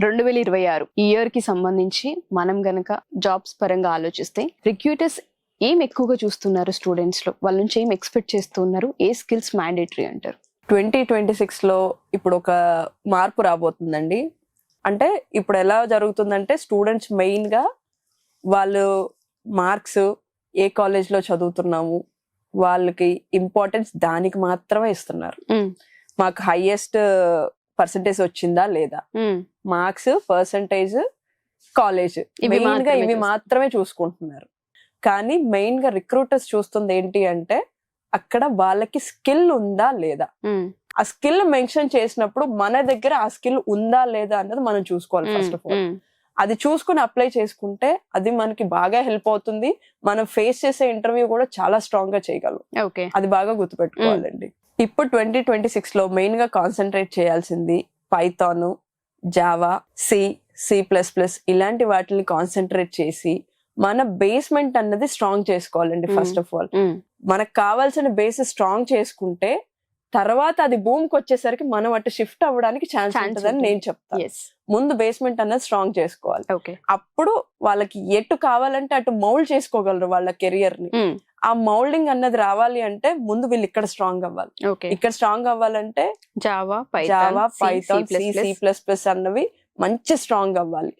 2026 ఈ ఇయర్ కి సంబంధించి మనం గనక జాబ్స్ పరంగా ఆలోచిస్తే రిక్రూటర్స్ ఏం ఎక్కువగా చూస్తున్నారు స్టూడెంట్స్ లో, వాళ్ళ నుంచి ఏం ఎక్స్పెక్ట్ చేస్తున్నారు, ఏ స్కిల్స్ మ్యాండేటరీ అంటారు? 2026లో ఇప్పుడు ఒక మార్పు రాబోతుందండి. అంటే ఇప్పుడు ఎలా జరుగుతుందంటే స్టూడెంట్స్ మెయిన్ గా వాళ్ళు మార్క్స్ ఏ కాలేజ్ లో చదువుతున్నాము వాళ్ళకి ఇంపార్టెన్స్ దానికి మాత్రమే ఇస్తున్నారు. మాకు హైయెస్ట్ పర్సంటేజ్ వచ్చిందా లేదా, మార్క్స్, పర్సంటేజ్, కాలేజ్, మెయిన్ గా ఇవి మాత్రమే చూసుకుంటున్నారు. కానీ మెయిన్ గా రిక్రూటర్స్ చూస్తుంది ఏంటి అంటే అక్కడ వాళ్ళకి స్కిల్ ఉందా లేదా. ఆ స్కిల్ మెన్షన్ చేసినప్పుడు మన దగ్గర ఆ స్కిల్ ఉందా లేదా అన్నది మనం చూసుకోవాలి. ఫస్ట్ ఆఫ్ ఆల్ అది చూసుకుని అప్లై చేసుకుంటే అది మనకి బాగా హెల్ప్ అవుతుంది. మనం ఫేస్ చేసే ఇంటర్వ్యూ కూడా చాలా స్ట్రాంగ్ గా చేయగలం. అది బాగా గుర్తుపెట్టుకోవాలండి. ఇప్పుడు 2026లో మెయిన్ గా కాన్సన్ట్రేట్ చేయాల్సింది పైథాన్, జావా, C++ ఇలాంటి వాటిని కాన్సన్ట్రేట్ చేసి మన బేస్మెంట్ అన్నది స్ట్రాంగ్ చేసుకోవాలండి. ఫస్ట్ ఆఫ్ ఆల్ మనకు కావాల్సిన బేస్ స్ట్రాంగ్ చేసుకుంటే తర్వాత అది భూమికి వచ్చేసరికి మనం అటు షిఫ్ట్ అవ్వడానికి ఛాన్స్ ఉంటుందని నేను చెప్తాను. ముందు బేస్మెంట్ అన్నది స్ట్రాంగ్ చేసుకోవాలి. అప్పుడు వాళ్ళకి ఎటు కావాలంటే అటు మౌల్డ్ చేసుకోగలరు వాళ్ళ కెరియర్ ని. ఆ మౌల్డింగ్ అన్నది రావాలి అంటే ముందు వీళ్ళు ఇక్కడ స్ట్రాంగ్ అవ్వాలి. ఇక్కడ స్ట్రాంగ్ అవ్వాలంటే జావా, పైథాన్, C++ అన్నవి మంచి స్ట్రాంగ్ అవ్వాలి.